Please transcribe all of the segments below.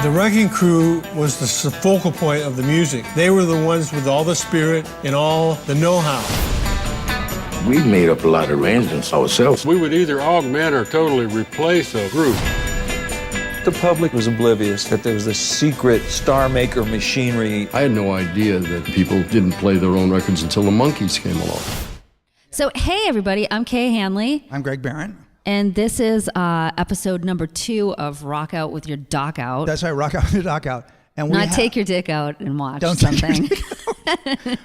The Wrecking Crew was the focal point of the music. They were the ones with all the spirit and all the know-how. We made up a lot of arrangements ourselves. We would either augment or totally replace a group. The public was oblivious that there was this secret star maker machinery. I had no idea that people didn't play their own records until the Monkees came along. So, hey everybody, I'm Kay Hanley. I'm Greg Behrendt. And this is episode number 2 of Rock Out with Your Doc Out. That's right, Rock Out with Your Doc Out. And Not take your dick out and watch don't something.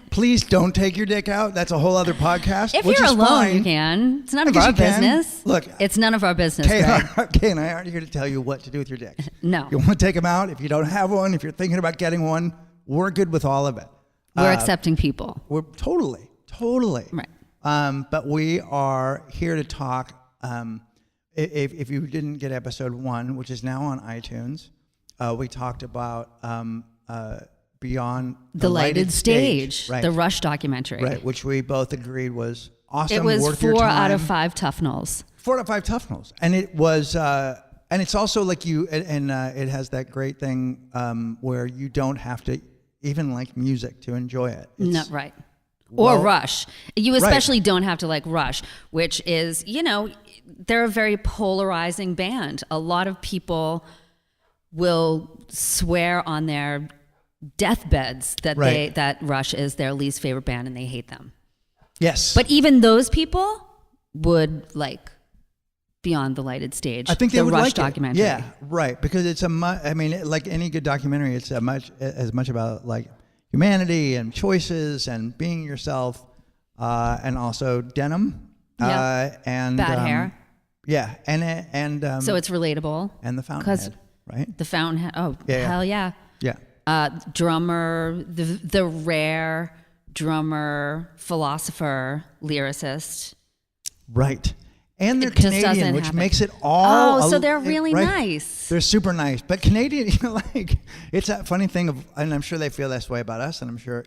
Please don't take your dick out. That's a whole other podcast. If you're alone, fine. you can. It's none of our business. Look, it's none of our business, Kay Greg. and I aren't here to tell you what to do with your dick. No. You want to take them out. If you don't have one, if you're thinking about getting one, we're good with all of it. We're accepting people. We're totally. Right. But we are here to talk. If you didn't get episode 1, which is now on iTunes, we talked about Beyond the Lighted Stage, right. the Rush documentary. Right, which we both agreed was awesome. It was worth your 4 time. out of 5 Tufnells. 4 out of 5 Tufnells. And it was, and it's also like it has that great thing where you don't have to even like music to enjoy it. No, right. Or Rush. You especially don't have to like Rush, which is, they're a very polarizing band. A lot of people will swear on their deathbeds that that Rush is their least favorite band and they hate them. Yes. But even those people would like Beyond the Lighted Stage. I think they the would Rush like documentary. It. Yeah, right. Because it's like any good documentary, it's as much about like humanity and choices and being yourself, and also denim. And bad hair. Yeah, and so it's relatable. And the Fountainhead, right? The Fountainhead. Oh, yeah. Hell yeah. Yeah. Drummer, the rare drummer, philosopher, lyricist. Right. And they're Canadian, which makes it all... so they're really nice. They're super nice. But Canadian, it's that funny thing of, and I'm sure they feel this way about us, and I'm sure,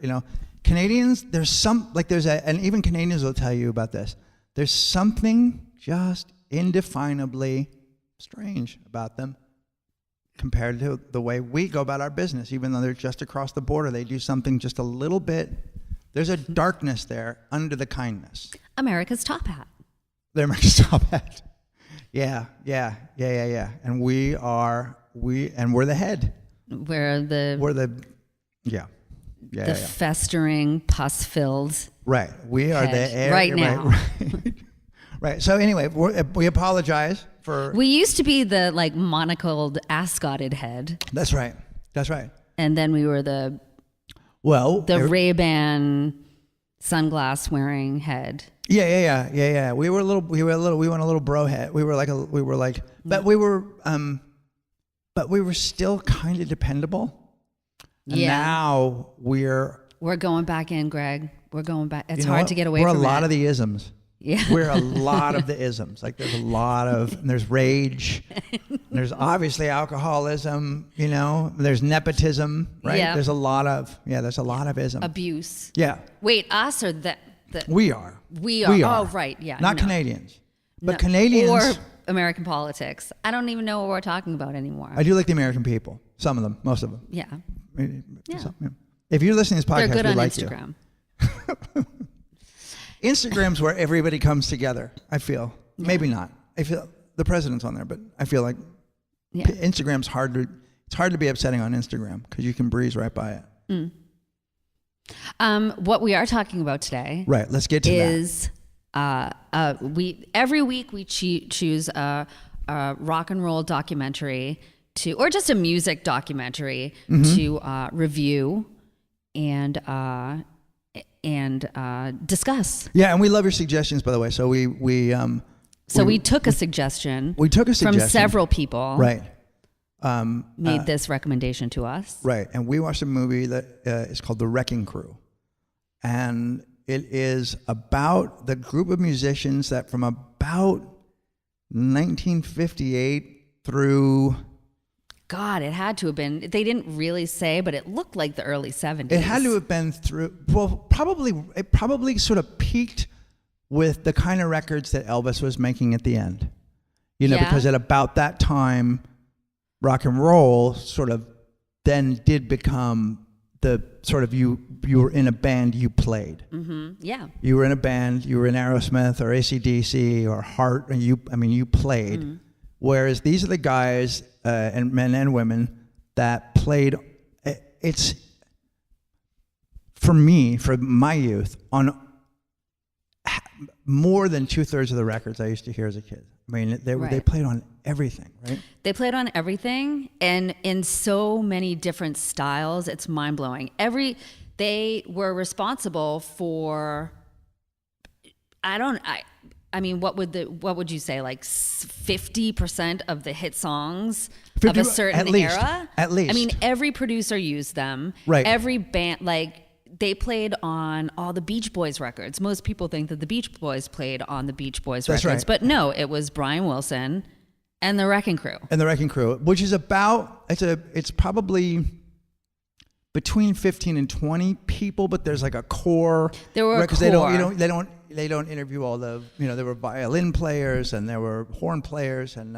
Canadians, and even Canadians will tell you about this. There's something just indefinably strange about them compared to the way we go about our business. Even though they're just across the border, they do something just a little bit, there's a darkness there under the kindness. America's top hat. They're America's top hat. Yeah. And we're the head. We're the festering, pus-filled. Right. We are head the air right now. Right. So anyway, we apologize for. We used to be the monocled, ascotted head. That's right. And then we were the Ray-Ban sunglass wearing head. Yeah. We went a little bro head. But we were still kind of dependable. And now we're going back in, Greg. We're going back. It's hard to get away from it. We're a lot of the isms. Yeah. We're a lot of the isms. There's rage. There's obviously alcoholism, there's nepotism, right? Yeah. There's a lot of ism. Abuse. Yeah. Wait, us or that? We are. Oh, right. Yeah. Not Canadians. But Canadians. Or American politics. I don't even know what we're talking about anymore. I do like the American people. Some of them. Most of them. Yeah. If you're listening to this podcast, they're good we on like Instagram. You. Instagram's where everybody comes together, I feel. Yeah. Maybe not. I feel the president's on there, but I feel like Instagram's it's hard to be upsetting on Instagram because you can breeze right by it. What we are talking about today, right? Let's get to is every week we choose a rock and roll documentary or just a music documentary to review and discuss. Yeah, and we love your suggestions, by the way. So we took a suggestion. From several people. Right. Made this recommendation to us. Right, and we watched a movie that is called The Wrecking Crew. And it is about the group of musicians that from about 1958 through... God, it had to have been. They didn't really say, but it looked like the early 70s. It had to have been through... Well, it probably sort of peaked with the kind of records that Elvis was making at the end. Because at about that time... rock and roll sort of then did become the sort of you were in a band, you played. Yeah. You were in a band, you were in Aerosmith or AC/DC or Heart, and you played. Whereas these are the guys, and men and women, that played. It's, for me, for my youth, on more than 2/3 of the records I used to hear as a kid. I mean, they played on everything, right? They played on everything, and in so many different styles. It's mind blowing. They were responsible for. I mean, what would you say? Like 50% of the hit songs of a certain era. At least. I mean, every producer used them. Right. Every band, like. They played on all the Beach Boys records. Most people think that the Beach Boys played on the Beach Boys That's records, right. but no, it was Brian Wilson and the Wrecking Crew. Which is about, it's probably between 15 and 20 people, but there's like a core. There were a because core. They don't interview all the, there were violin players and there were horn players and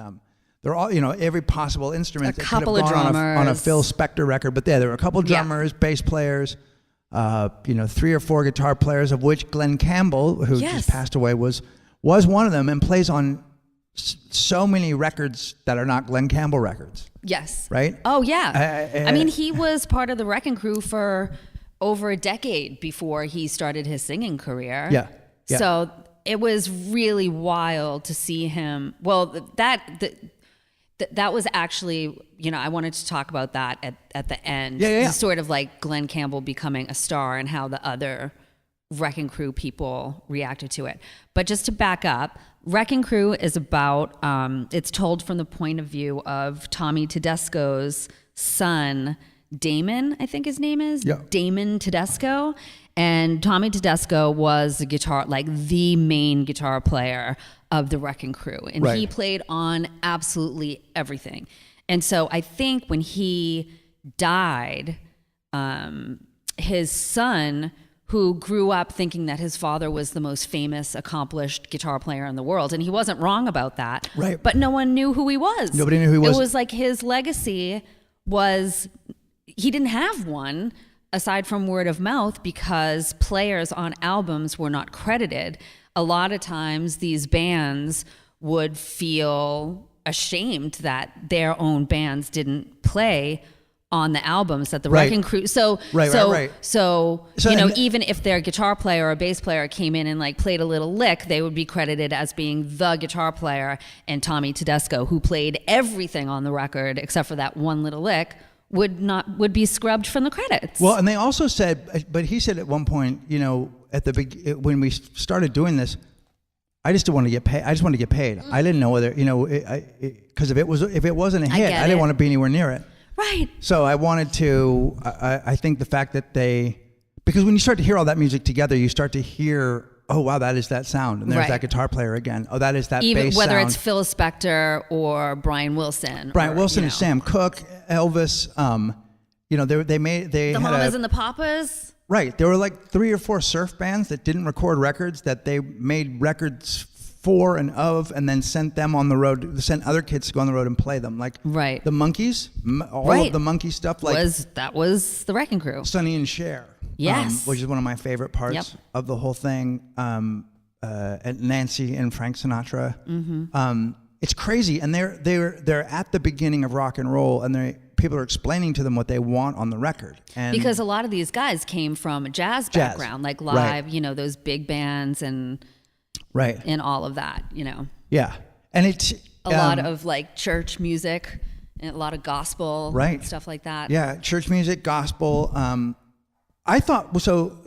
they're all, every possible instrument. A couple of gone drummers. on a Phil Spector record, but there were a couple drummers, bass players. 3 or 4 guitar players, of which Glenn Campbell, who just passed away, was one of them, and plays on so many records that are not Glenn Campbell records. Yes. Right? Oh, yeah. I mean, he was part of the Wrecking Crew for over a decade before he started his singing career. Yeah. So it was really wild to see him. Well, that was actually, I wanted to talk about that at the end. Yeah. Sort of like Glenn Campbell becoming a star and how the other Wrecking Crew people reacted to it. But just to back up, Wrecking Crew is about, it's told from the point of view of Tommy Tedesco's son, Damon, I think his name is. Yeah. Damon Tedesco. And Tommy Tedesco was the main guitar player of the Wrecking Crew. And he played on absolutely everything. And so I think when he died, his son, who grew up thinking that his father was the most famous, accomplished guitar player in the world, and he wasn't wrong about that, right? But no one knew who he was. Nobody knew who he was. It was like his legacy was, he didn't have one aside from word of mouth because players on albums were not credited. A lot of times these bands would feel ashamed that their own bands didn't play on the albums that the Wrecking Crew. So even if their guitar player or bass player came in and like played a little lick, they would be credited as being the guitar player, and Tommy Tedesco, who played everything on the record except for that one little lick, would be scrubbed from the credits. Well, and they also said, but he said at one point, when we started doing this, I just didn't want to get paid. I just wanted to get paid. I didn't know whether, because if it wasn't a hit, I didn't want to be anywhere near it. Right. So I wanted to. I think the fact that because when you start to hear all that music together, you start to hear, oh wow, that is that sound, and there's that guitar player again. Oh, that is that even bass whether sound. it's Phil Spector or Brian Wilson. Brian Wilson and Sam Cooke, Elvis. They the had Mamas and the Papas. Right. There were like 3 or 4 surf bands that didn't record records, that they made records for and of, and then sent them on the road, sent other kids to go on the road and play them. Like the Monkees, all of the Monkey stuff. That was the Wrecking Crew. Sonny and Cher. Yes. Which is one of my favorite parts of the whole thing. And Nancy and Frank Sinatra. Mm-hmm. It's crazy. And they're at the beginning of rock and roll, and people are explaining to them what they want on the record. And because a lot of these guys came from a jazz background, like live, those big bands and all of that, Yeah. And it's a lot of like church music and a lot of gospel stuff like that. Yeah, church music, gospel. I thought so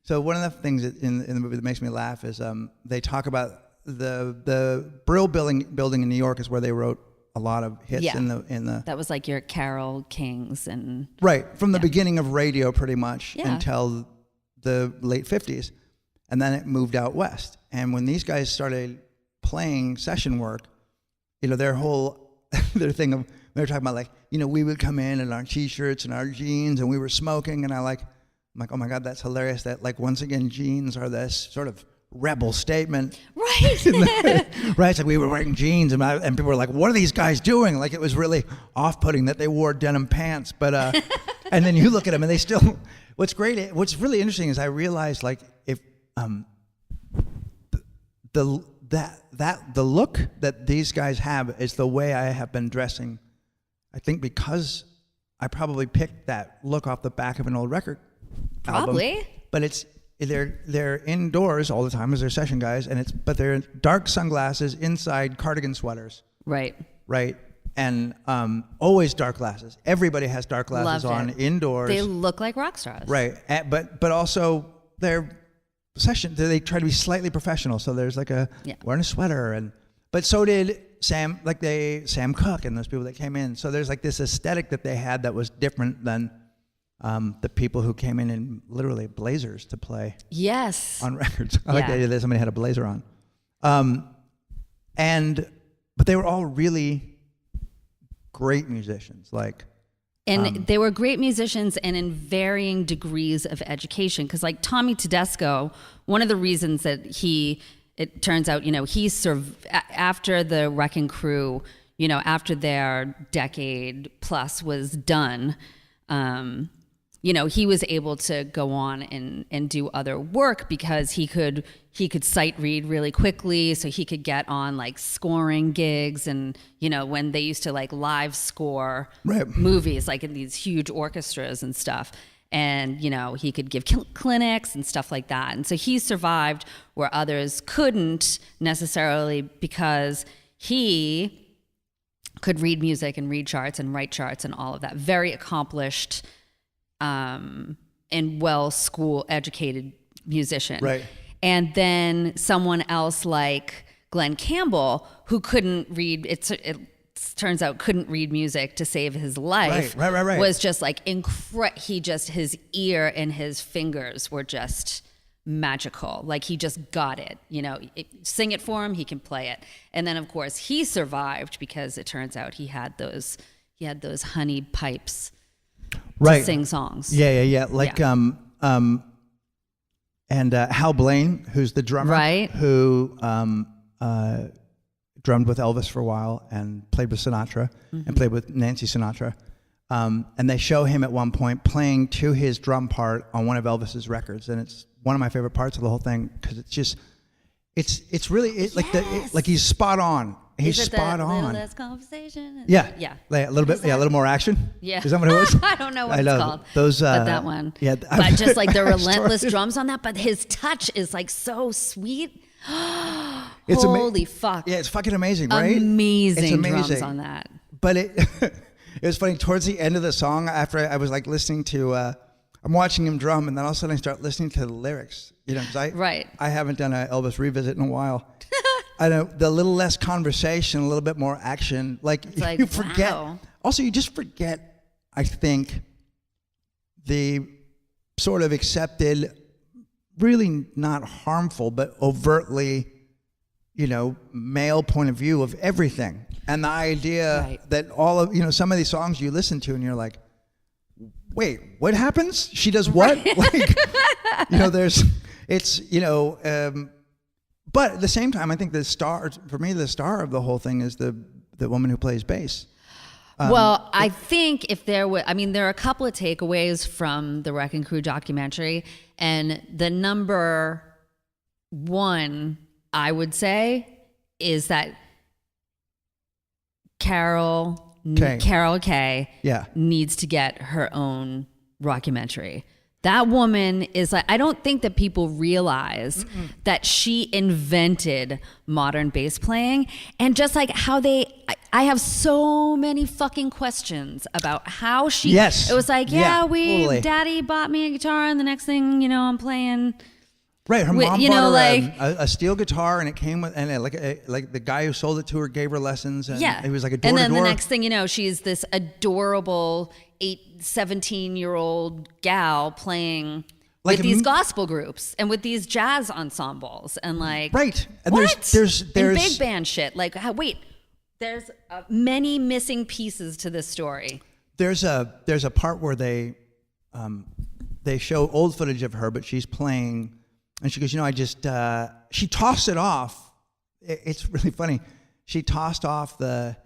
one of the things in the movie that makes me laugh is they talk about the Brill building in New York is where they wrote a lot of hits in the that was like your Carole Kings and from the beginning of radio pretty much until the late 50s, and then it moved out west. And when these guys started playing session work, their whole their thing of they were talking about like we would come in our t-shirts and our jeans and we were smoking, and I'm like, oh my God, that's hilarious that like once again jeans are this sort of rebel statement. Right. Right. It's like we were wearing jeans and people were like, what are these guys doing? Like it was really off-putting that they wore denim pants. But, and then you look at them and they still, what's really interesting is I realized like if, the look that these guys have is the way I have been dressing. I think because I probably picked that look off the back of an old record Probably. album. But they're indoors all the time as their session guys, but they're dark sunglasses inside cardigan sweaters. Right. Right. And always dark glasses. Everybody has dark glasses Love on it. indoors. They look like rock stars. Right. But also they're they try to be slightly professional. So there's like wearing a sweater but so did Sam Cooke and those people that came in. So there's like this aesthetic that they had that was different than the people who came in literally blazers to play. Yes. On records. I like the idea that somebody had a blazer on. But they were all really great musicians. And they were great musicians and in varying degrees of education. Because like Tommy Tedesco, one of the reasons that it turns out, he after the Wrecking Crew, after their decade plus was done, he was able to go on and do other work because he could sight read really quickly, so he could get on like scoring gigs and when they used to like live score movies like in these huge orchestras and stuff, and he could give clinics and stuff like that, and so he survived where others couldn't necessarily because he could read music and read charts and write charts and all of that. Very accomplished and educated musician. Right. And then someone else like Glenn Campbell, who couldn't read, it turns out couldn't read music to save his life. Right. Was just like his ear and his fingers were just magical. Like he just got it. Sing it for him, he can play it. And then of course he survived because it turns out he had those honey pipes to sing songs. Yeah. Like and Hal Blaine, who's the drummer, right? Who drummed with Elvis for a while and played with Sinatra and played with Nancy Sinatra. And they show him at one point playing to his drum part on one of Elvis's records, and it's one of my favorite parts of the whole thing because it's just, it's really like he's spot on. He's spot on. Little less conversation. Yeah. Like a little bit. Yeah, a little more action. Yeah. Is that what it was? I don't know what it's called. Those. But that one. Yeah. But just like the relentless drums on that. But his touch is like so sweet. Holy fuck. Yeah, it's fucking amazing, right? Amazing drums on that. But it was funny towards the end of the song after I was like listening to. I'm watching him drum, and then all of a sudden I start listening to the lyrics. Because I haven't done an Elvis revisit in a while. I know the little less conversation, a little bit more action. Like you forget. Wow. Also, you just forget. I think the sort of accepted, really not harmful, but overtly, male point of view of everything, and the idea that all of some of these songs you listen to, and you're like, wait, what happens? She does what? But at the same time, I think the star of the whole thing is the woman who plays bass. I think there are a couple of takeaways from the Wrecking Crew documentary, and the number one, I would say, is that Carol Kay needs to get her own rockumentary. That woman is like, I don't think that people realize that she invented modern bass playing, and just like how I have so many fucking questions about how she, it was like, totally. Daddy bought me a guitar, and the next thing, I'm playing. Right, her mom bought her a steel guitar, and it came with, and like the guy who sold it to her gave her lessons, and it was like a door to door. And then the next thing she's this adorable 17-year-old gal playing with these gospel groups and with these jazz ensembles and like and what? there's and big band shit. Like there's many missing pieces to this story. There's a part where they show old footage of her, but she's playing And she goes, I just, she tossed it off. It's really funny. She tossed off the,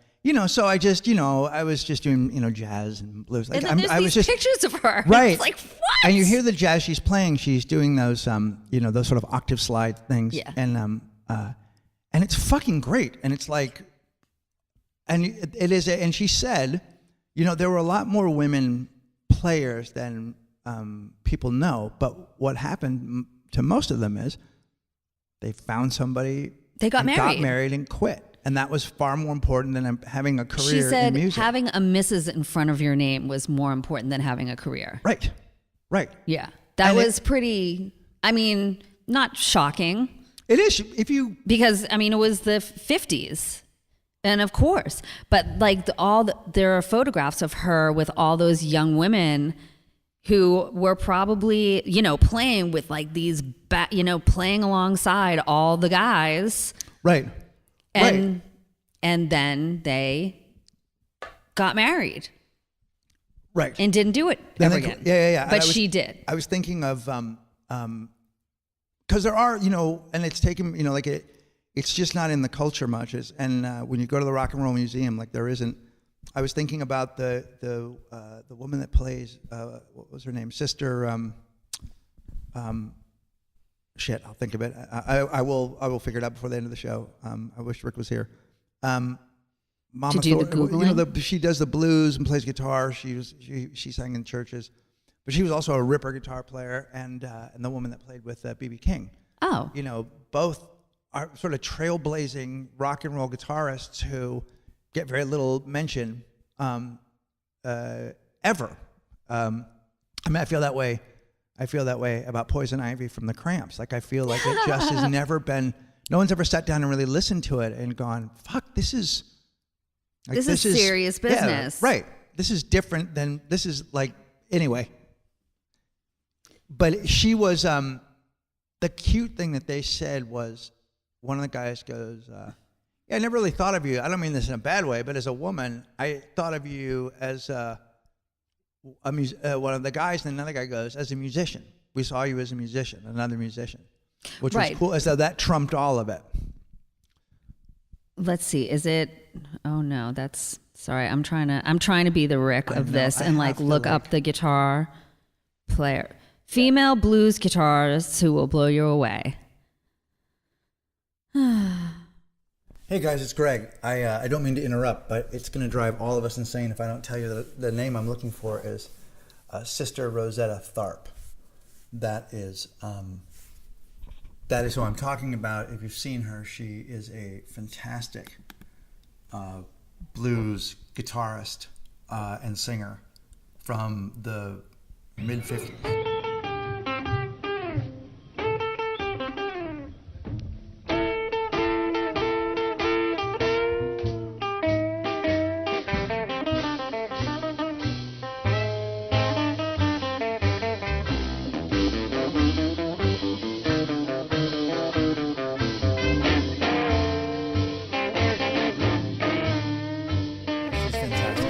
so I just, I was just doing, jazz and blues. And then there's these pictures of her. Right. It's like, what? And you hear the jazz she's playing. She's doing those, those sort of octave slide things. Yeah. And it's fucking great. And it's like, and it is, and she said, there were a lot more women players than people know. But what happened to most of them is they found somebody. They got married and quit. And that was far more important than having a career she said in music. Having a Mrs. in front of your name was more important than having a career. Right. Yeah. That was pretty, not shocking. It is. Because, it was the 50s. And of course. But like there are photographs of her with all those young women who were probably, playing with like these, playing alongside all the guys. Right. And then they got married. Right. And didn't do it ever again. Yeah. But she did. I was thinking of, because there are, and it's taken, it's just not in the culture much. And when you go to the Rock and Roll Museum, like there isn't. I was thinking about the woman that plays, what was her name? Sister, shit, I'll think of it. I will figure it out before the end of the show. I wish Rick was here. Mama to do the Googling? She does the blues and plays guitar. She sang in churches, but she was also a ripper guitar player, and the woman that played with B.B. King. Oh. Both are sort of trailblazing rock and roll guitarists who get very little mention ever. I feel that way. I feel that way about Poison Ivy from the Cramps. Like I feel like it just has never been. No one's ever sat down and really listened to it and gone, "Fuck, this is serious business." Yeah, right. This is different than this is like anyway. But she was the cute thing that they said was one of the guys goes, "Yeah, I never really thought of you. I don't mean this in a bad way, but as a woman, I thought of you as one of the guys." And another guy goes, "As a musician, we saw you as a musician, another musician," which was cool. As though that trumped all of it. Let's see. Is it? Oh no, that's sorry. I'm trying to be the Rick of this and like look up the guitar player, female blues guitarists who will blow you away. Hey guys, it's Greg. I don't mean to interrupt, but it's going to drive all of us insane if I don't tell you the name I'm looking for is Sister Rosetta Tharpe. That is who I'm talking about. If you've seen her, she is a fantastic blues guitarist and singer from the mid-50s.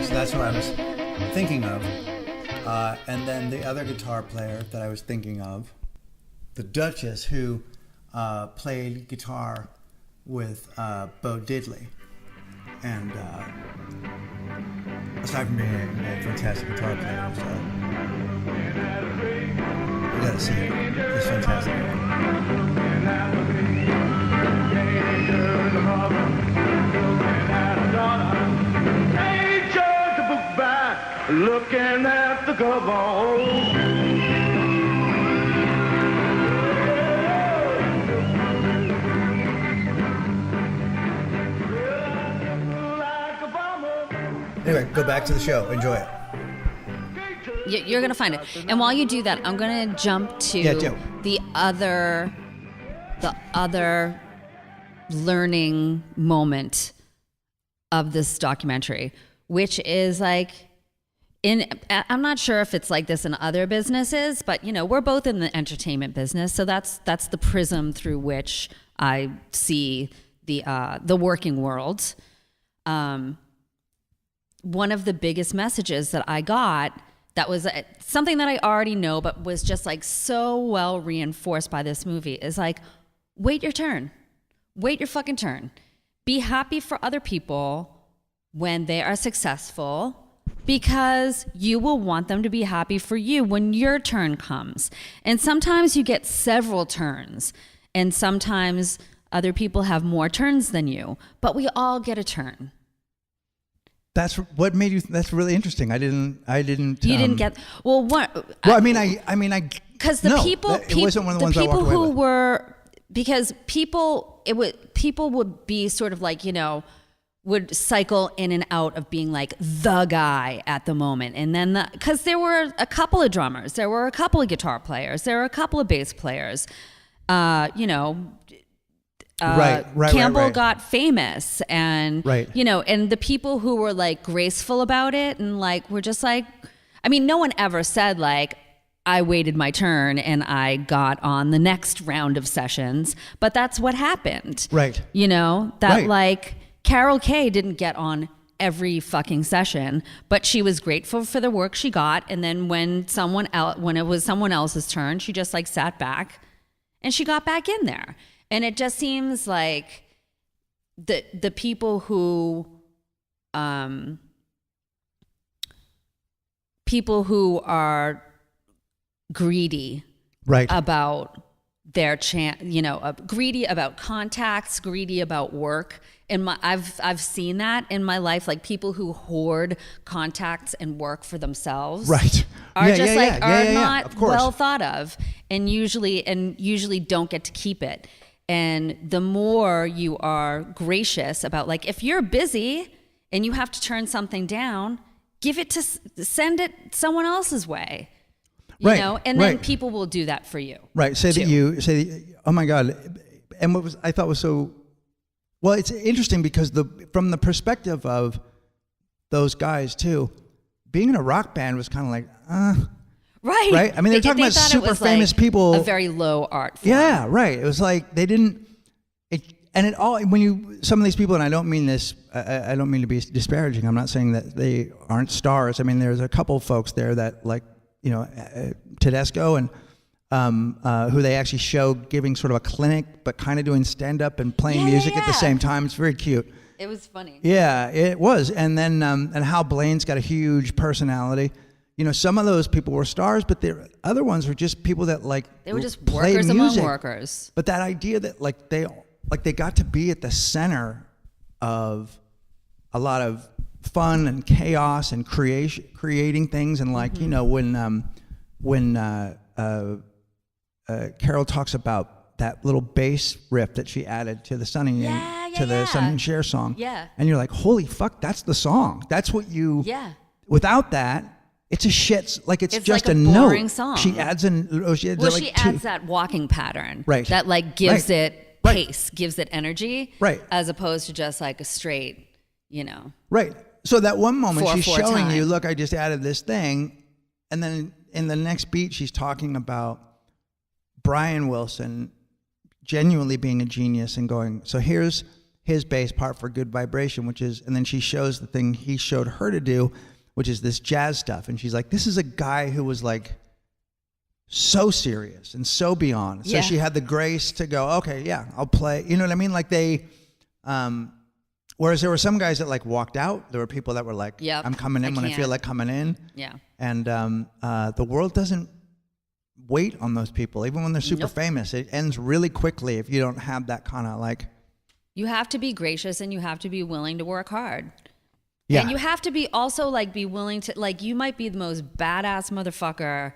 That's what I was thinking of. And then the other guitar player that I was thinking of, the Duchess, who played guitar with Bo Diddley. And aside from being a fantastic guitar player, you gotta see it. It's fantastic. Looking at the cover. Anyway, go back to the show. Enjoy it. You're going to find it. And while you do that, I'm going to jump to the other learning moment of this documentary, which is like, I'm not sure if it's like this in other businesses, but we're both in the entertainment business, so that's the prism through which I see the working world. One of the biggest messages that I got that was something that I already know, but was just like so well reinforced by this movie, is like, wait your turn. Wait your fucking turn. Be happy for other people when they are successful, because you will want them to be happy for you when your turn comes. And sometimes you get several turns, and sometimes other people have more turns than you, but we all get a turn. That's what made you. That's really interesting. I didn't. You didn't get well. What? Well, I mean, because the people, it wasn't one of the ones I people walked away who with. were, because people would be sort of like, would cycle in and out of being like the guy at the moment, and then because there were a couple of drummers, there were a couple of guitar players, there were a couple of bass players, Campbell got famous, and and the people who were like graceful about it and like were just like, I mean, no one ever said like, I waited my turn and I got on the next round of sessions, but that's what happened. Right. Like Carol Kay didn't get on every fucking session, but she was grateful for the work she got, and then when it was someone else's turn, she just like sat back and she got back in there. And it just seems like the people who are greedy about their greedy about contacts, greedy about work. And I've seen that in my life, like people who hoard contacts and work for themselves, are not well thought of, and usually don't get to keep it. And the more you are gracious about, like, if you're busy and you have to turn something down, send it someone else's way, and then people will do that for you. Right. Oh my God. And what I thought was so, well, it's interesting because from the perspective of those guys too, being in a rock band was kind of like, Right. I mean, they're talking about super famous people. A very low art form. Yeah, right. It was like they didn't. Some of these people, and I don't mean this. I don't mean to be disparaging. I'm not saying that they aren't stars. I mean, there's a couple folks there that, like, Tedesco and who they actually show giving sort of a clinic, but kind of doing stand up and playing music at the same time. It's very cute. It was funny. Yeah, it was. And then and Hal Blaine's got a huge personality. Some of those people were stars, but the other ones were just people that they were just workers among workers. But that idea that they got to be at the center of a lot of fun and chaos and creating things, and when Carol talks about that little bass riff that she added to the Sonny and Cher song, and you're like, holy fuck, that's the song. That's what you. Yeah. Without that. It's a shit, it's just like a boring note. Song. She adds she adds that walking pattern. Right. That gives it pace, gives it energy. Right. As opposed to just like a straight, Right. So that one moment she's 4/4 showing time. you, look, I just added this thing. And then in the next beat, she's talking about Brian Wilson genuinely being a genius and going, so here's his bass part for Good Vibration, and then she shows the thing he showed her to do, which is this jazz stuff. And she's like, this is a guy who was like so serious and so beyond. So she had the grace to go, okay, yeah, I'll play. You know what I mean? Like whereas there were some guys that like walked out. There were people that were like, I'm coming in when I feel like coming in. Yeah. And the world doesn't wait on those people, even when they're super famous. It ends really quickly if you don't have that kind of like. You have to be gracious and you have to be willing to work hard. Yeah. And you have to be also be willing to, you might be the most badass motherfucker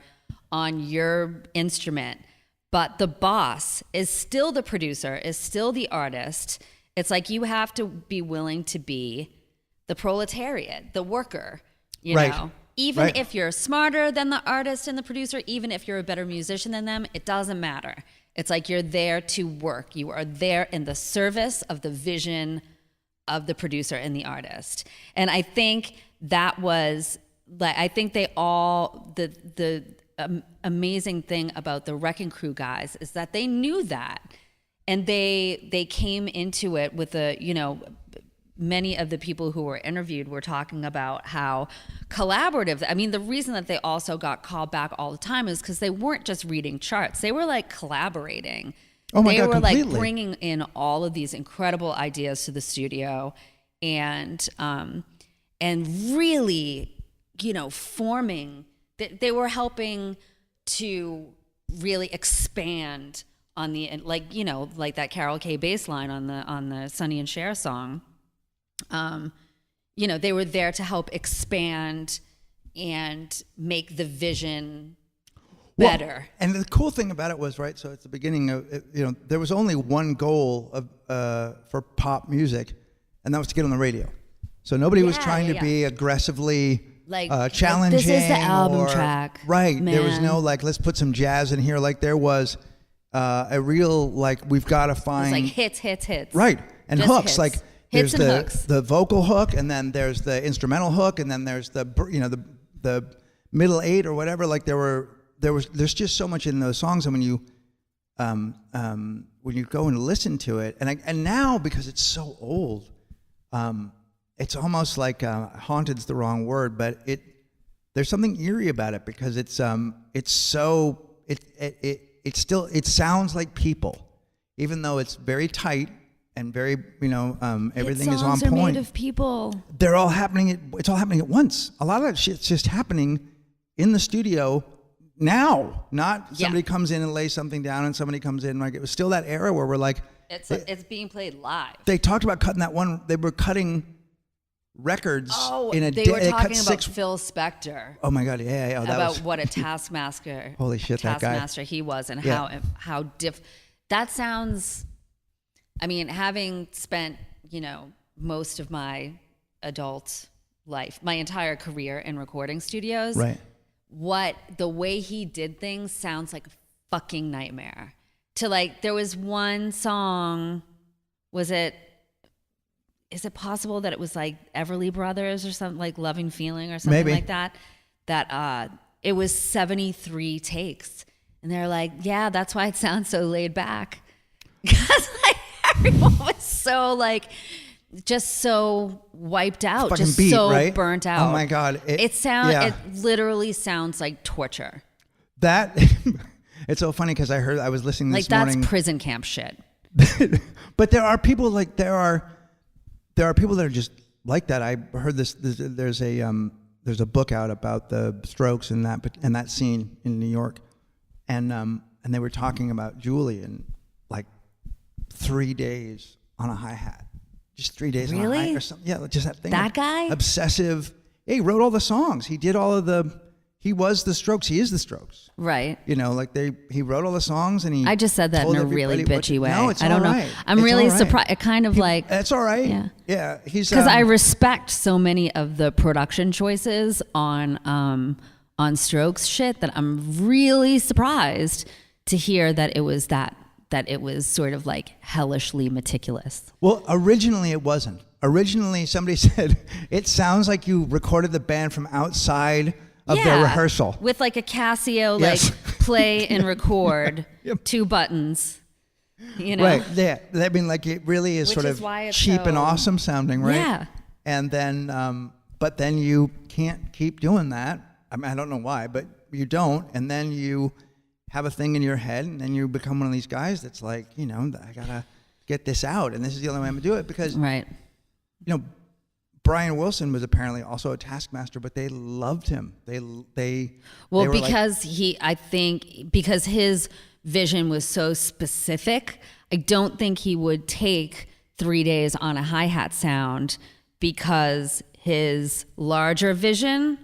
on your instrument, but the boss is still the producer, is still the artist. It's like you have to be willing to be the proletariat, the worker, you know? Even if you're smarter than the artist and the producer, even if you're a better musician than them, it doesn't matter. It's like you're there to work. You are there in the service of the vision of the producer and the artist. And I think that was, I think they all, the amazing thing about the Wrecking Crew guys is that they knew that. And they came into it with many of the people who were interviewed were talking about how collaborative. I mean, the reason that they also got called back all the time is because they weren't just reading charts; they were like collaborating. Oh my they God, were completely. like bringing in all of these incredible ideas to the studio, and really, forming. They were helping to really expand on the like that Carol K bass line on the Sonny and Cher song. They were there to help expand and make the vision better. Well, and the cool thing about it was, right, so at the beginning of it, there was only one goal for pop music, and that was to get on the radio. So nobody was trying to be aggressively challenging. This is the album or, track. Right. Man. There was no let's put some jazz in here. Like there was a real we've got to find it's like hits. Right. And just hooks. hits. Like Hits there's and the hooks. the vocal hook, and then there's the instrumental hook, and then there's the middle eight or whatever. Like there's just so much in those songs, and when you go and listen to it, and now because it's so old, it's almost like haunted's the wrong word, but there's something eerie about it because it still sounds like people, even though it's very tight and very everything is on songs are point. made of people. They're all happening. It's all happening at once. A lot of that shit's just happening in the studio now. Not somebody comes in and lays something down and somebody comes in. Like it was still that era where we're like, It's being played live. they talked about cutting that one. They were cutting records in a day. They were They cut talking about 6. Phil Spector. Oh my God! Yeah. Oh, that About was, what a taskmaster. Holy shit, that guy. Taskmaster he was, and Yeah. how that sounds. I mean, having spent most of my adult life, my entire career in recording studios, right. the way he did things sounds like a fucking nightmare. There was one song, is it possible that it was like Everly Brothers or something, like Loving Feeling or something Maybe. like that? That it was 73 takes. And they're like, yeah, that's why it sounds so laid back. Because everyone was so just so wiped out, Fucking just beat, so right? burnt out. Oh my God. It literally sounds like torture. That it's so funny because I was listening this That's morning. prison camp shit. But there are people there are people that are just like that. I heard this. There's a book out about the Strokes and that scene in New York, and they were talking about Julie and 3 days on a hi-hat, just 3 days on a Really? hi-hat or something. Yeah, just that thing. That guy? Obsessive. Yeah, he wrote all the songs. He did he was the Strokes. He is the Strokes. Right. He wrote all the songs and he. I just said that told in a really everybody what bitchy way. No, it's I don't all know. right. I'm It's really all right. surprised. It kind of That's all right. Yeah. Yeah. He's because I respect so many of the production choices on Strokes shit that I'm really surprised to hear that it was sort of hellishly meticulous. Well, originally it wasn't. Originally somebody said it sounds like you recorded the band from outside of their rehearsal with a Casio, Yes. play and record, 2 buttons. Right. Yeah. I mean, it really is Which sort is of why it's cheap and so- awesome sounding, right? Yeah. And then, but then you can't keep doing that. I mean, I don't know why, but you don't. And then you have a thing in your head, and then you become one of these guys that's I gotta get this out, and this is the only way I'm gonna do it because, Right. Brian Wilson was apparently also a taskmaster, but they loved him. They were because because his vision was so specific, I don't think he would take 3 days on a hi-hat sound because his larger vision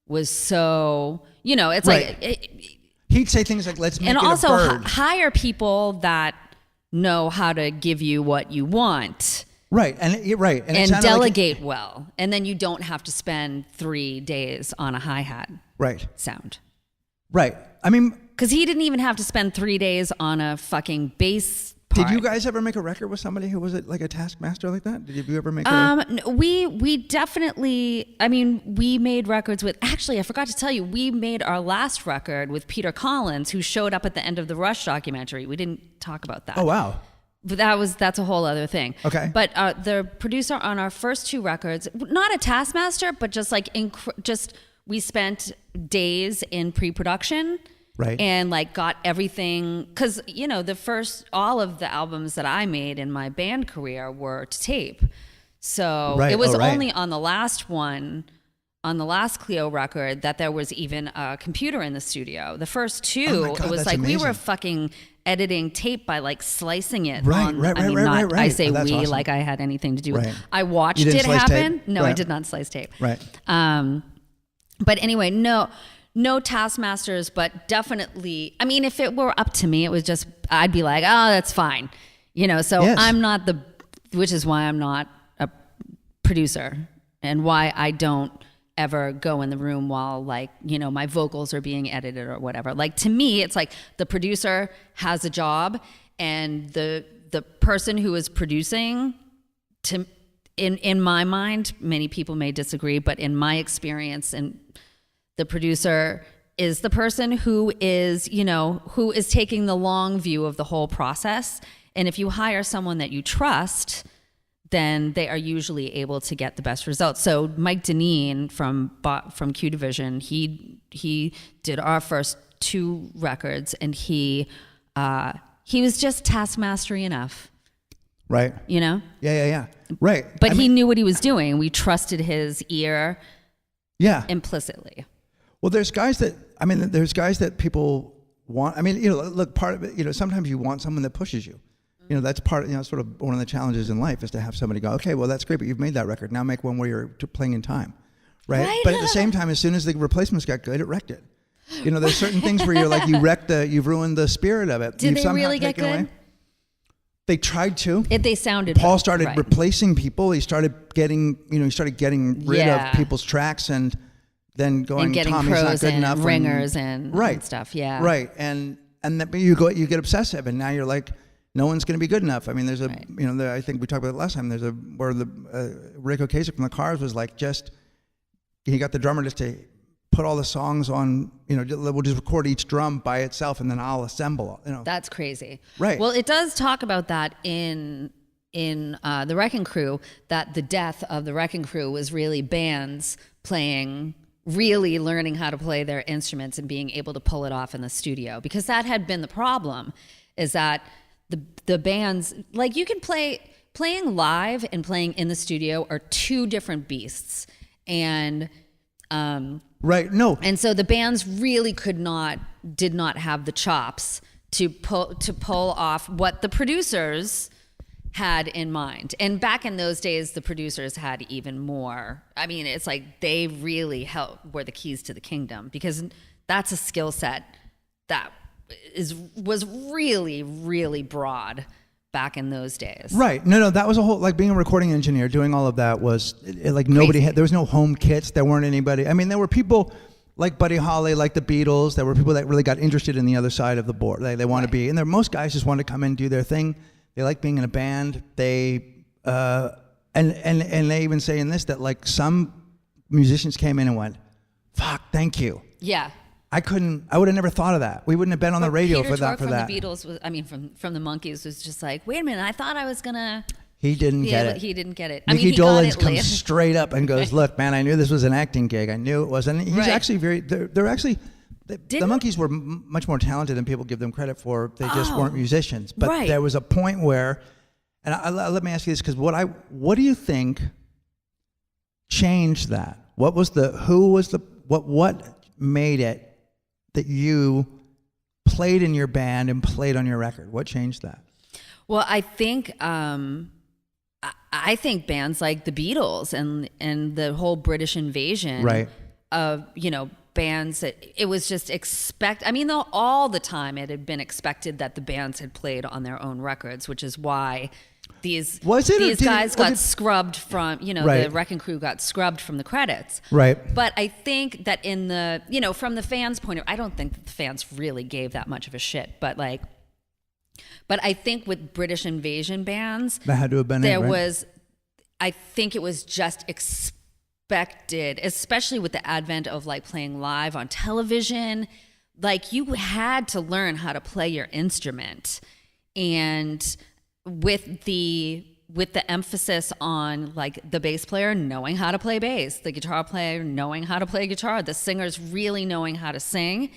was so, it's Right. He'd say things like, "Let's make and it also a bird." hire people that know how to give you what you want. Right, and it And sounded like delegate well. And then you don't have to spend 3 days on a hi-hat right, sound. right. I mean, Because he didn't even have to spend 3 days on a fucking bass part. did you guys ever make a record with somebody who was a taskmaster like that? Did you ever make We definitely, we made records with, actually, I forgot to tell you, we made our last record with Peter Collins, who showed up at the end of the Rush documentary. We didn't talk about that. Oh, wow. That's a whole other thing. Okay. But the producer on our first 2 records, not a taskmaster, but just like we spent days in pre-production. Right. And like got everything, because all of the albums that I made in my band career were to tape. So Right. it was Oh, right. only on the last one, on the last Cleo record, that there was even a computer in the studio. The first 2, Oh my God, it was that's like we were amazing. fucking editing tape by like slicing it. Right, on, right, I mean, right, not, right, right. I say Oh, that's we awesome. like I had anything to do with Right. it. I watched You didn't it slice happen. tape? No, I Right. did not slice tape. Right. But anyway, no taskmasters, but definitely, I mean, if it were up to me, it was just, I'd be like, oh, that's fine. So Yes. I'm not which is why I'm not a producer and why I don't ever go in the room while like, my vocals are being edited or whatever. Like to me, it's like the producer has a job and the person who is producing, in my mind, many people may disagree, but in my experience, and the producer is the person who is taking the long view of the whole process. And if you hire someone that you trust, then they are usually able to get the best results. So Mike Deneen from Q Division, he did our first 2 records, and he was just taskmastery enough. Right. Yeah. Right. But he knew what he was doing. We trusted his ear Yeah. implicitly. Well, there's guys that people want. I mean, look, part of it, sometimes you want someone that pushes you. That's part, sort of one of the challenges in life is to have somebody go, okay, well, that's great, but you've made that record. Now make one where you're playing in time. Right? But at the same time, as soon as the replacements got good, it wrecked it. There's certain things where you're like, you've ruined the spirit of it. Did You've they really get taken good? away. They tried to. They sounded. Paul started right. replacing people. He started getting rid of people's tracks and then going, and getting Tommy's not crows good and enough. ringers and stuff. Yeah. Right. And you get obsessive, and now you're like, no one's going to be good enough. I mean, there's I think we talked about it last time. There's where Rick Ocasek from the Cars was like, he got the drummer just to put all the songs on, we'll just record each drum by itself and then I'll assemble, That's crazy. Right. Well, it does talk about that in the Wrecking Crew, that the death of the Wrecking Crew was really bands really learning how to play their instruments and being able to pull it off in the studio, because that had been the problem, is that the bands, like, you can playing live and playing in the studio are 2 different beasts. And right. No. and so the bands really did not have the chops to pull off what the producers had in mind. And back in those days, the producers had even more. I mean, it's like they really were the keys to the kingdom, because that's a skill set that was really, really broad back in those days. Right. No, that was a whole, like, being a recording engineer, doing all of that was like nobody had, there was no home kits. There weren't anybody. I mean, there were people like Buddy Holly, like the Beatles. There were people that really got interested in the other side of the board. They want to be, and most guys just want to come in and do their thing. They like being in a band. They, and they even say in this that, like, some musicians came in and went, fuck, thank you. Yeah. I would have never thought of that. We wouldn't have been on the radio Peter for that. Tork from the Beatles from the Monkees was just like, wait a minute, I thought I was gonna. He didn't get it. He didn't get it. Mickey he got Dolenz it comes later. straight up and goes, look, man, I knew this was an acting gig. I knew it wasn't. He's actually they're actually, the Monkees were much more talented than people give them credit for. They just weren't musicians. But there was a point where, and let me ask you this, because what do you think changed that? What made it that you played in your band and played on your record? What changed that? Well, I think bands like the Beatles and the whole British invasion, right, of bands that it was just all the time it had been expected that the bands had played on their own records, which is why these guys got scrubbed from, right, the Wrecking Crew got scrubbed from the credits. Right. But I think that in the, from the fans' point of view, I don't think that the fans really gave that much of a shit. But I think with British invasion bands, that had to have been I think it was just expected, especially with the advent of like playing live on television. Like, you had to learn how to play your instrument. And with the emphasis on like the bass player knowing how to play bass, the guitar player knowing how to play guitar, the singers really knowing how to sing,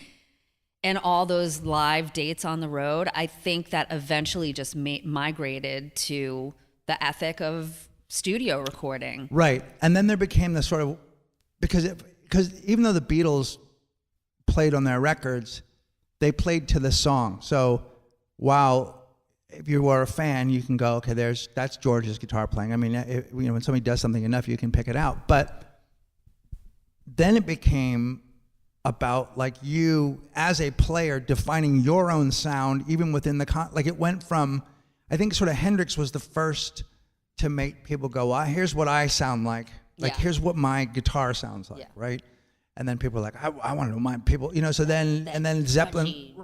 and all those live dates on the road, I think that eventually just migrated to the ethic of studio recording. Right. And then there became this sort of, because even though the Beatles played on their records, they played to the song. So while if you were a fan, you can go, okay, that's George's guitar playing. I mean, when somebody does something enough, you can pick it out. But then it became about like you as a player defining your own sound, even within the like it went from, I think sort of Hendrix was the first to make people go, well, here's what I sound like. Like, here's what my guitar sounds like, right? And then people are like, I want to know my people, so then, and then Zeppelin,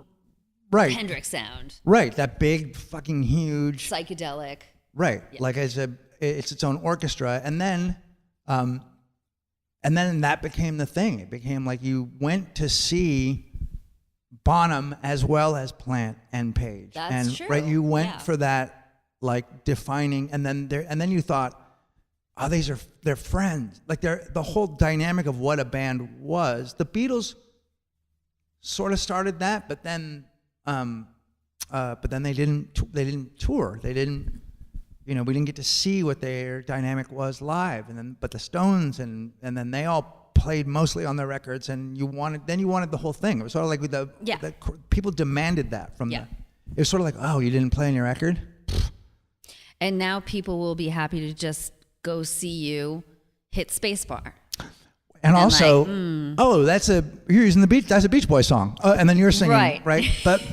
right. Hendrix sound. Right, that big fucking huge. Psychedelic. Right, like it's its own orchestra. And then that became the thing. It became like you went to see Bonham as well as Plant and Page. That's true. Right, you went for that like defining, and then you thought, oh, they're friends. Like the whole dynamic of what a band was. The Beatles sort of started that, but then they didn't tour. They didn't, we didn't get to see what their dynamic was live. But the Stones and then they all played mostly on their records, and you wanted the whole thing. It was sort of like with the people demanded that from them. It was sort of like, oh, you didn't play on your record? And now people will be happy to just go see you hit spacebar. And also, you're using that's a Beach Boys song. And then you're singing, right? But,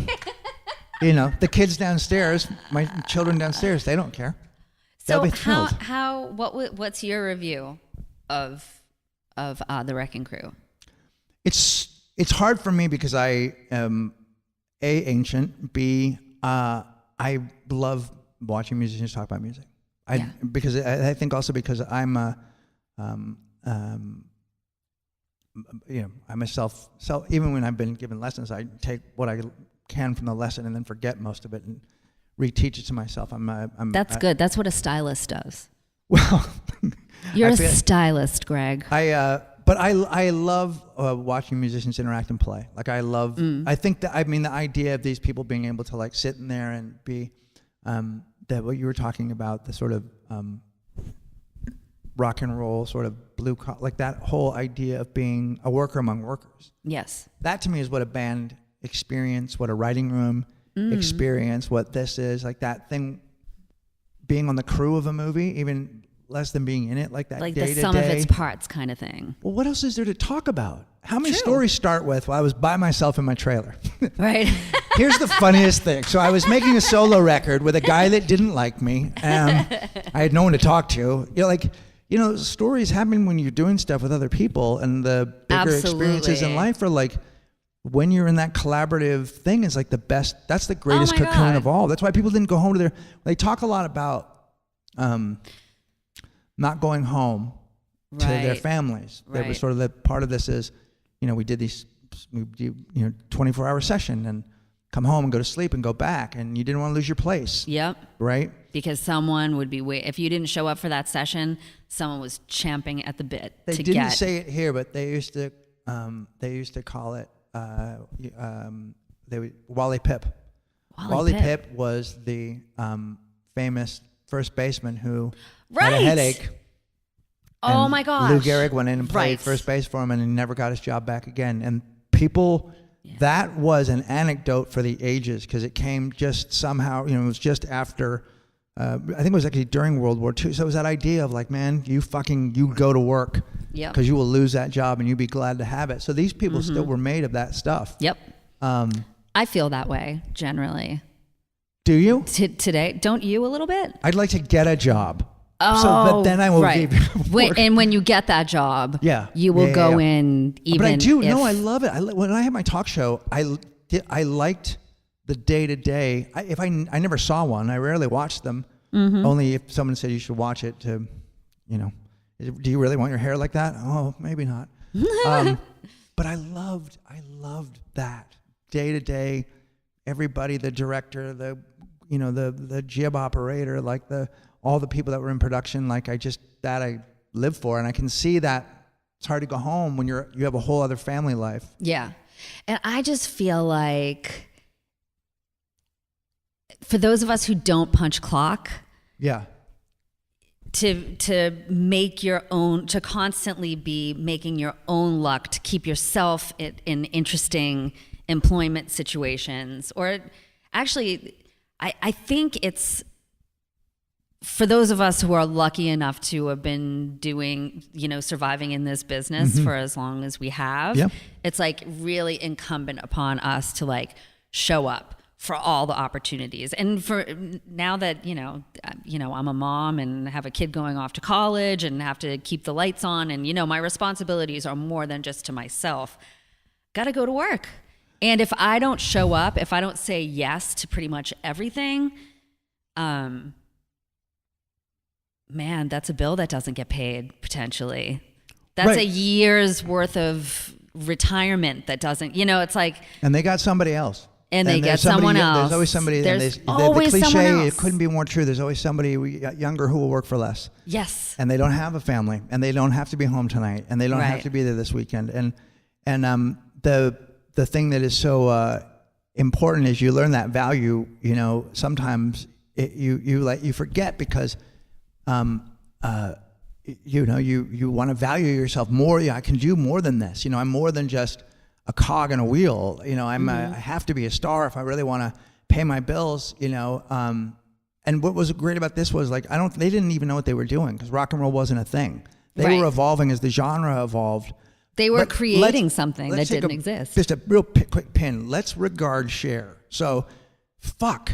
the kids downstairs, my children downstairs, they don't care. They'll be thrilled. What's your review of the Wrecking Crew? It's hard for me because I am A, ancient, B, I love watching musicians talk about music. Because I think also because I'm I'm a self even when I've been given lessons, I take what I can from the lesson and then forget most of it and reteach it to myself. That's good. That's what a stylist does. Well, you're a stylist, Greg. But I love watching musicians interact and play. Like I love. I think the idea of these people being able to like sit in there and be. That what you were talking about, the sort of rock and roll, sort of blue collar, like that whole idea of being a worker among workers. Yes. That to me is what a band experience, what a writing room experience, what this is, like that thing, being on the crew of a movie, even less than being in it, like that like day to day. The sum of its parts kind of thing. Well, what else is there to talk about? How many stories start with, well, I was by myself in my trailer. Right. Here's the funniest thing. So I was making a solo record with a guy that didn't like me. I had no one to talk to. Stories happen when you're doing stuff with other people, and the bigger experiences in life are like when you're in that collaborative thing is like the best. That's the greatest cocoon of all. That's why people didn't go home to they talk a lot about not going home to their families. Right. That was sort of the part of this is, we did these, 24-hour session and come home and go to sleep and go back, and you didn't want to lose your place. Yep. Right? Because someone would be if you didn't show up for that session, someone was champing at the bit They to didn't say it here, but they used to call it Wally Pipp. Wally Pipp was the famous first baseman who had a headache. Oh my gosh. Lou Gehrig went in and played first base for him, and he never got his job back again. And people, that was an anecdote for the ages, because it came just somehow, it was just after, I think it was actually during World War II. So it was that idea of like, man, you go to work because you will lose that job and you'd be glad to have it. So these people still were made of that stuff. Yep. I feel that way generally. Do you? Today, don't you a little bit? I'd like to get a job. Oh, so that then I will be and when you get that job, you will go in even. But I do. No, I love it. When I had my talk show, I liked the day to day. I never saw one. I rarely watched them. Only if someone said you should watch it to, do you really want your hair like that? Oh, maybe not. But I loved that day to day. Everybody, the director, the the jib operator, like all the people that were in production, like I live for, and I can see that it's hard to go home when you have a whole other family life. Yeah. And I just feel like for those of us who don't punch clock, yeah, to make your own, to constantly be making your own luck, to keep yourself in interesting employment situations, or actually, I think it's for those of us who are lucky enough to have been doing, surviving in this business for as long as we have, it's like really incumbent upon us to like show up for all the opportunities. And for now that, I'm a mom and have a kid going off to college and have to keep the lights on, and, my responsibilities are more than just to myself. Got to go to work. And if I don't show up, if I don't say yes to pretty much everything, man, that's a bill that doesn't get paid, potentially. That's right. A year's worth of retirement that doesn't, it's like... And they got somebody else. And they get someone else. There's always somebody. There's the always cliche, someone else. It couldn't be more true. There's always somebody younger who will work for less. Yes. And they don't have a family, and they don't have to be home tonight, and they don't have to be there this weekend. And the thing that is so important is you learn that value. Sometimes you forget because you want to value yourself more. I can do more than this. I'm more than just a cog in a wheel. I have to be a star if I really want to pay my bills. And what was great about this was like they didn't even know what they were doing because rock and roll wasn't a thing. They were evolving as the genre evolved. They were creating something that didn't exist. Just a real quick pin. Let's regard Cher. So, fuck.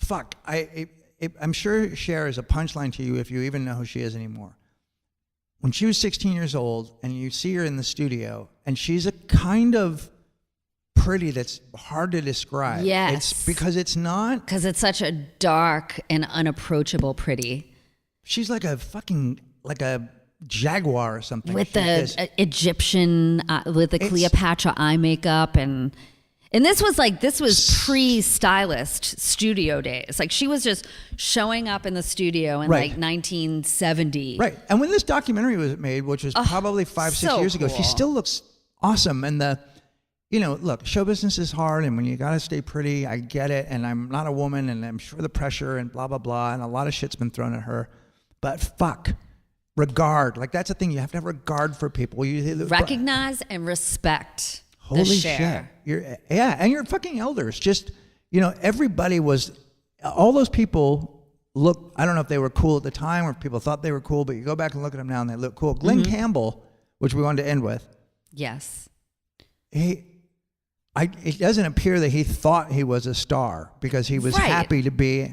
I'm sure Cher is a punchline to you if you even know who she is anymore. When she was 16 years old and you see her in the studio and she's a kind of pretty that's hard to describe. Yes. It's because it's not. Because it's such a dark and unapproachable pretty. She's like a jaguar or something. With the Egyptian, with the Cleopatra eye makeup and this was pre-stylist studio days. Like she was just showing up in the studio in like 1970. Right. And when this documentary was made, which was probably 5-6 years ago, she still looks awesome. And look, show business is hard, and when you got to stay pretty, I get it. And I'm not a woman, and I'm sure the pressure and blah, blah, blah. And a lot of shit's been thrown at her. But fuck. Regard. Like that's the thing. You have to have regard for people. Recognize and respect. Holy shit. And your fucking elders. Just, everybody was, all those people look, I don't know if they were cool at the time or if people thought they were cool, but you go back and look at them now and they look cool. Glenn Campbell, which we wanted to end with. Yes. It doesn't appear that he thought he was a star because he was happy to be,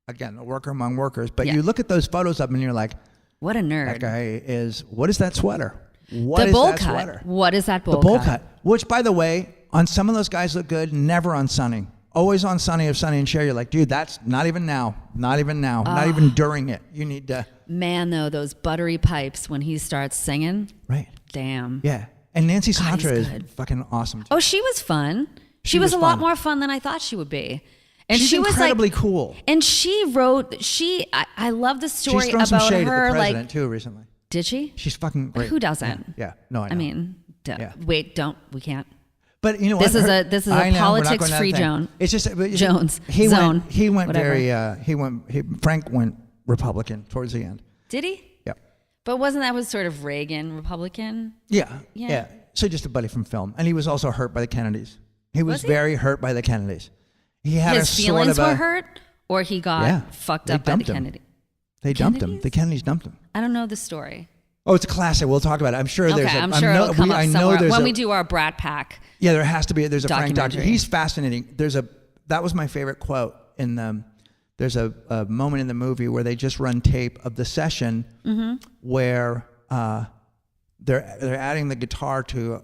again, a worker among workers. But you look at those photos of him and you're like, what a nerd. That guy is, what is that sweater? What is that sweater? What is that bowl cut? The bowl cut. Which, by the way, on some of those guys look good, never on Sonny. Always on Sonny of Sonny and Cher. You're like, dude, that's not even now. Not even now. Not even during it. You need to. Man, though, those buttery pipes when he starts singing. Right. Damn. Yeah. And Nancy Sinatra is fucking awesome, too. Oh, she was fun. She was a lot more fun than I thought she would be. And she's incredibly cool. And she wrote, I love the story she's thrown about some shade her. At the president, too, recently. Did she? She's fucking great. Who doesn't? Yeah. No, I know. I mean, wait, we can't. But you know what? This is a politics-free zone. It's just Jones. Frank went Republican towards the end. Did he? Yeah. But was sort of Reagan Republican? Yeah. So just a buddy from film, and he was also hurt by the Kennedys. He was very hurt by the Kennedys. He had his feelings were hurt, or he got fucked up by the Kennedys. They dumped him. The Kennedys dumped him. I don't know the story. Oh, it's a classic. We'll talk about it. I'm sure it'll come up somewhere when we do our Brat Pack. Yeah, there has to be. There's a Frank documentary. He's fascinating. That was my favorite quote in there's a moment in the movie where they just run tape of the session where they're adding the guitar to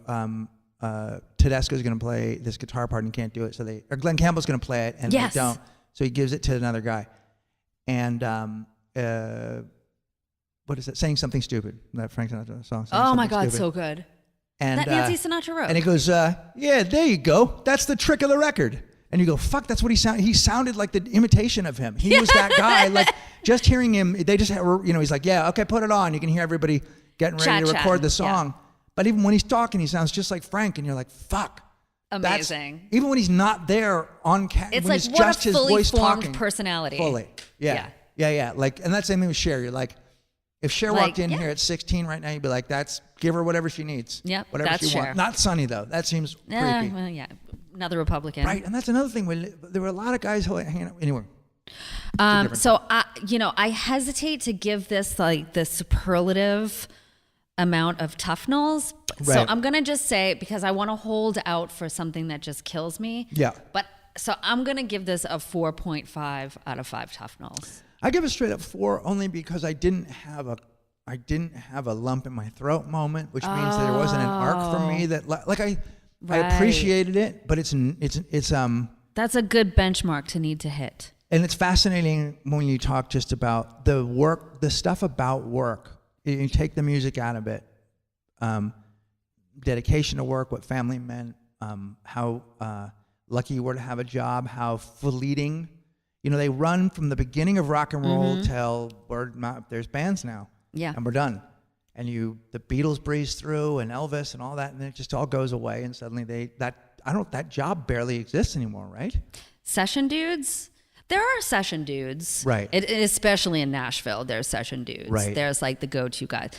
Tedesco's going to play this guitar part and can't do it, so Glenn Campbell's going to play it and they don't, so he gives it to another guy, and what is it? Saying Something Stupid. That Frank Sinatra song. Oh my God, so good. And that Nancy Sinatra wrote. And he goes, yeah, there you go. That's the trick of the record. And you go, fuck, that's what he sounded. He sounded like the imitation of him. He was that guy. Like, just hearing him, they just, he's like, yeah, okay, put it on. You can hear everybody getting ready to record the song. Yeah. But even when he's talking, he sounds just like Frank. And you're like, fuck. Amazing. Even when he's not there on camera, it's when like it's what just a his fully voice formed talking. Personality. Fully. Yeah. Like, and that's the same thing with Cher. You're like, if Cher walked in here at 16 right now, you'd be like, give her whatever she needs. Yep, whatever that's she Cher. wants. Not Sonny, though. That seems creepy. Well, yeah. Another Republican. Right. And that's another thing. There were a lot of guys hanging out. Anyway. So, I hesitate to give this like the superlative amount of Tufnells. Right. So I'm going to just say, because I want to hold out for something that just kills me. Yeah. But so I'm going to give this a 4.5 out of 5 Tufnells. I give it straight up 4 only because I didn't have a lump in my throat moment, which means that there wasn't an arc for me that I appreciated it, but it's that's a good benchmark to need to hit. And it's fascinating when you talk just about the work, the stuff about work. You take the music out of it, dedication to work, what family meant, how lucky you were to have a job, how fleeting. They run from the beginning of rock and roll till there's bands now. Yeah. And we're done. And the Beatles breeze through and Elvis and all that, and then it just all goes away. And suddenly that job barely exists anymore, right? Session dudes? There are session dudes. Right. Especially in Nashville, there's session dudes. Right. There's like the go-to guys.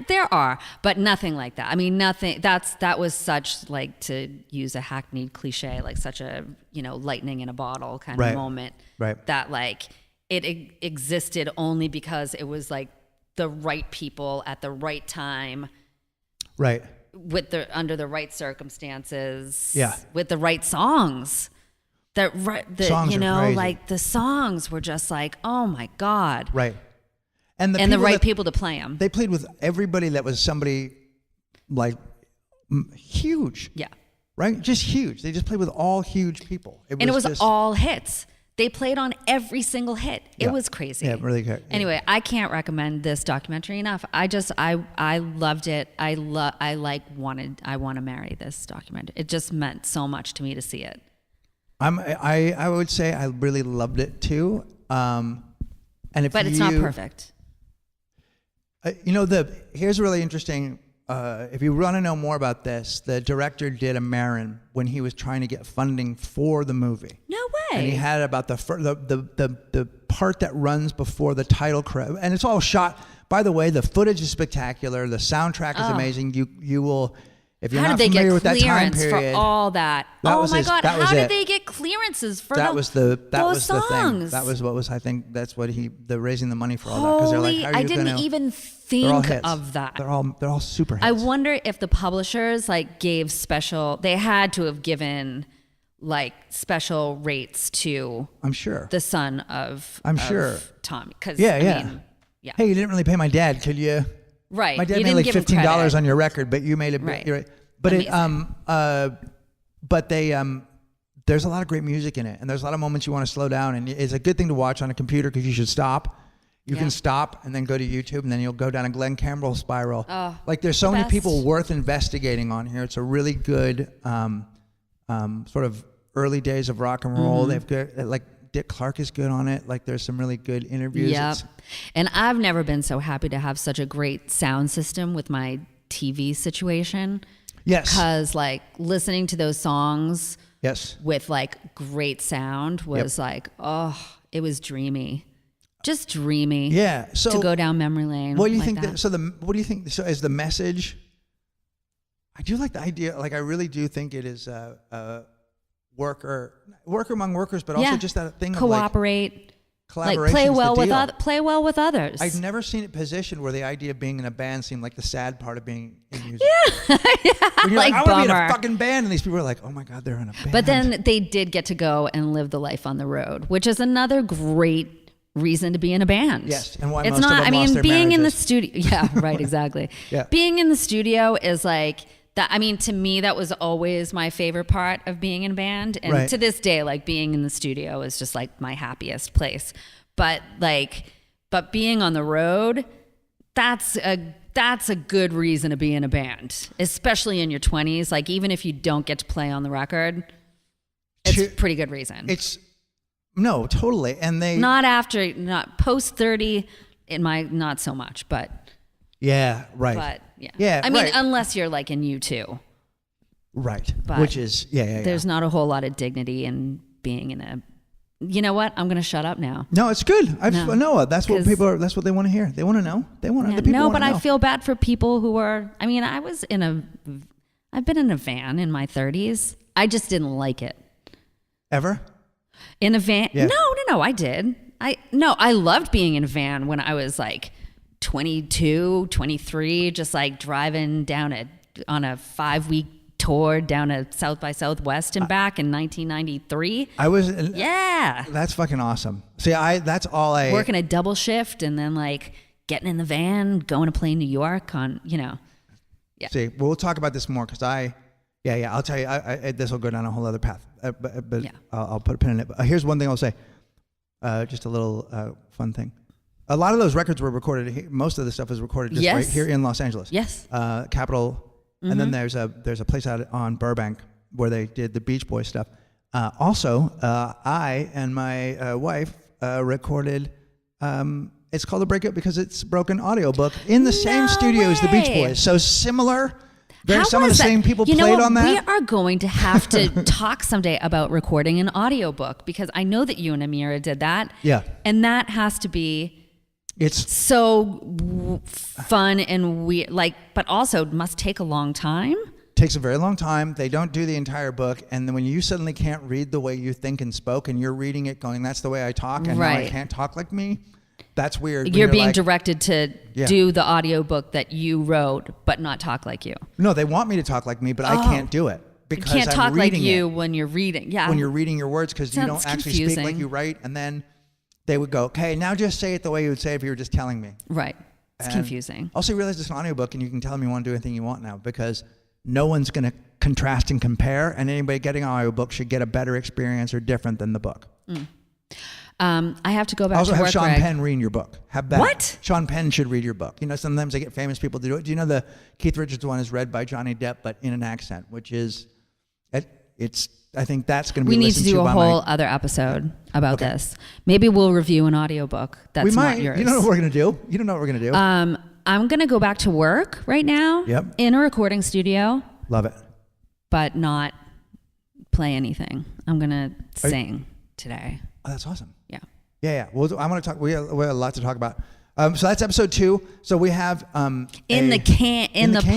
There are, but nothing like that. I mean, nothing. That was such, like, to use a hackneyed cliche, like such a, lightning in a bottle kind of moment. Right. That like it existed only because it was like the right people at the right time. Right. Under the right circumstances. Yeah. With the right songs. Songs are crazy. Like the songs were just like, oh my God. Right. And the right people to play them. They played with everybody that was somebody like huge. Yeah. Right? Just huge. They just played with all huge people. It was all hits. They played on every single hit. It was crazy. Yeah, really good. Yeah. Anyway, I can't recommend this documentary enough. I loved it. I want to marry this documentary. It just meant so much to me to see it. I would say I really loved it too. But it's not perfect. Here's really interesting. If you want to know more about this, the director did a Marin when he was trying to get funding for the movie. No way. And he had about the part that runs before the title credit, and it's all shot. By the way, the footage is spectacular. The soundtrack is amazing. You will. If you're How not did they familiar get with that time clearance period, for all that? Oh my God! How did they get clearances for that was the those songs? thing. That was what was. I think that's what the raising the money for all that, because they're like, how are I you didn't even think of that. They're all super hits. I wonder if the publishers gave special. They had to have given special rates to. I'm sure the son of. I'm sure Tommy. Because yeah. Hey, you didn't really pay my dad, could you? Right. My dad made like $15 on your record, but you made it. Right. You're right. But there's a lot of great music in it, and there's a lot of moments you want to slow down, and it's a good thing to watch on a computer because you should stop. You can stop and then go to YouTube, and then you'll go down a Glenn Campbell spiral. There's so many people worth investigating on here. It's a really good sort of early days of rock and roll. They've got Dick Clark is good on it. There's some really good interviews. Yep. And I've never been so happy to have such a great sound system with my TV situation. Yes. Because listening to those songs with great sound was it was dreamy. Just dreamy. Yeah. So to go down memory lane. What do you think? What do you think? So as the message, I do like the idea. I really do think it is worker among workers, but also just that thing cooperate, of collaboration. play well with others. I've never seen it positioned where the idea of being in a band seemed like the sad part of being in music. Yeah, when you're I want to be in a fucking band, and these people are like, oh my God, they're in a band. But then they did get to go and live the life on the road, which is another great reason to be in a band. Yes, and why it's most not. of them lost their being in the marriages. studio. Yeah, right. Exactly. Yeah. Being in the studio is that. To me, that was always my favorite part of being in a band. And to this day, being in the studio is just my happiest place. But being on the road, that's a good reason to be in a band, especially in your 20s. Even if you don't get to play on the record, It's pretty good reason. No, totally. And they not post 30, not so much, but yeah, right. But yeah. Yeah. I mean, right. unless you're like in U2. Right. But which is yeah. There's not a whole lot of dignity in being in a. You know what? I'm going to shut up now. No, it's good. No, that's what people are. That's what they want to hear. They want to know. They want to. Yeah, The people no, wanna but know. I feel bad for people who are. I mean, I've been in a van in my 30s. I just didn't like it. Ever? In a van? Yeah. No, I did. I loved being in a van when I was like 22, 23, just like driving down on a 5-week tour down to South by Southwest and back in 1993. Yeah. That's fucking awesome. See, that's all I working a double shift and then like getting in the van, going to play New York on, Yeah. See, we'll talk about this more because I'll tell you, this will go down a whole other path. But Yeah. I'll put a pin in it. Here's one thing I'll say. Just a little fun thing. A lot of those records were recorded. Most of the stuff is recorded just right here in Los Angeles. Yes. Capitol. Mm-hmm. And then there's a place out on Burbank where they did the Beach Boys stuff. Also, I and my wife recorded. It's called a breakup because it's broken audiobook in the same studio as the Beach Boys. So similar. Some of the same people played on that. We are going to have to talk someday about recording an audiobook because I know that you and Amira did that. Yeah. And that has to be so fun and weird, but also must take a long time. Takes a very long time. They don't do the entire book. And then when you suddenly can't read the way you think and spoke and you're reading it going, that's the way I talk and now I can't talk like me. That's weird. You're being directed to do the audiobook that you wrote, but not talk like you. No, they want me to talk like me, but I can't do it because you can't talk like you it. when you're reading. Yeah, when you're reading your words because you don't actually speak like you write. And then they would go, okay, now just say it the way you would say it if you were just telling me. Right. It's confusing. Also, you realize it's an audiobook and you can tell them you want to do anything you want now because no one's going to contrast and compare, and anybody getting an audiobook should get a better experience or different than the book. I have to go back also to work, have Sean Greg. Penn read your book. Have that. What? Sean Penn should read your book. Sometimes I get famous people to do it. Do you know the Keith Richards one is read by Johnny Depp, but in an accent, which is, I think that's going to be We need to listened do a by whole other episode about this. Maybe we'll review an audiobook that's not yours. You don't know what we're going to do? You don't know what we're going to do? I'm going to go back to work right now in a recording studio. Love it. But not play anything. I'm going to sing today. Oh, that's awesome. Yeah. Yeah. Well, I want to talk. We have a lot to talk about. So that's episode 2. So we have in the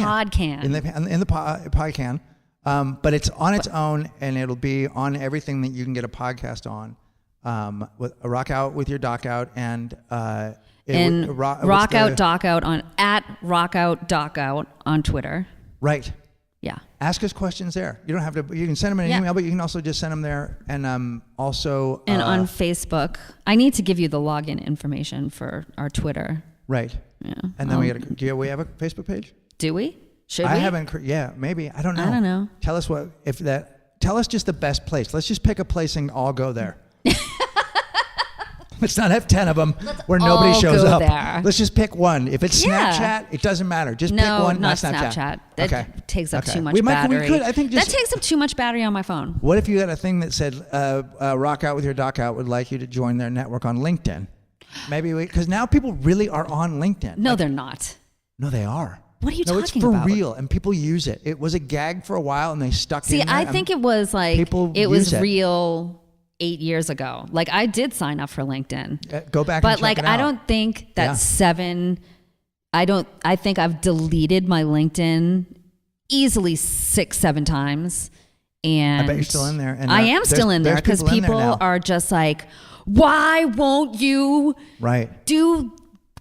pod can. In the pod can. But it's on its own, and it'll be on everything that you can get a podcast on. With a Rock Out with Your Doc Out and Rock Out Doc Out on @Rockout Doc Out on Twitter. Right. Yeah. Ask us questions there. You don't have to. You can send them in an email, but you can also just send them there, and also on Facebook. I need to give you the login information for our Twitter. Right. Yeah. And then we have a Facebook page? Do we? Should I we? haven't. Yeah, maybe. I don't know. I don't know. Tell us Tell us just the best place. Let's just pick a place and all go there. Let's not have 10 of them where nobody shows up. There. Let's just pick one. If it's Snapchat, it doesn't matter. Just pick one. Not Snapchat. That takes up too much battery. We could. I think that takes up too much battery on my phone. What if you had a thing that said Rock Out with Your Doc Out would like you to join their network on LinkedIn? Maybe because now people really are on LinkedIn. No, they're not. No, they are. What are you talking about? No, it's for real, and people use it. It was a gag for a while, and they stuck in there. See, I think it was like it was real 8 years ago. Like I did sign up for LinkedIn. Go back but and check it out. I don't think that I think I've deleted my LinkedIn easily 6-7 times. And I bet you're still in there. And I am still in there because people are just like, why won't you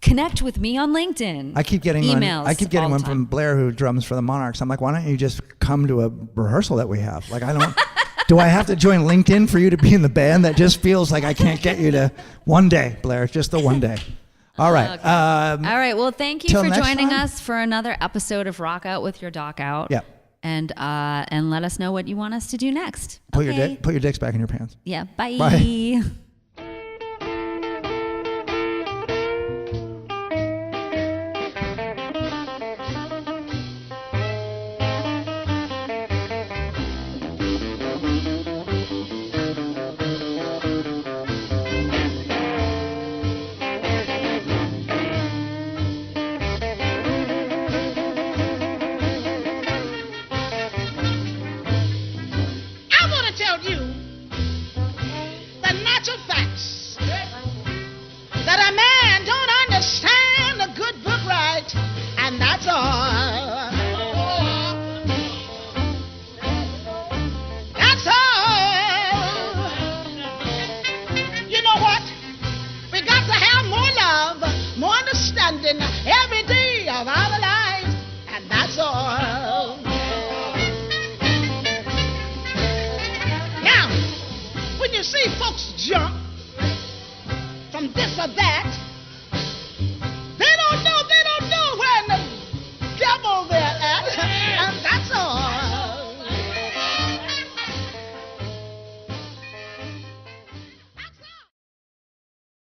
connect with me on LinkedIn? I keep getting emails. I keep getting one from Blair who drums for the Monarchs. I'm like, why don't you just come to a rehearsal that we have? Like, I don't. Do I have to join LinkedIn for you to be in the band? That just feels like I can't get you to one day, Blair. Just the one day. All right. Okay. All right. Well, thank you for joining time. us for another episode of Rock Out with Your Doc Out. Yeah. And let us know what you want us to do next. Put your dicks back in your pants. Yeah. Bye. Bye. understanding every day of our lives, and that's all. Now, when you see folks jump from this or that,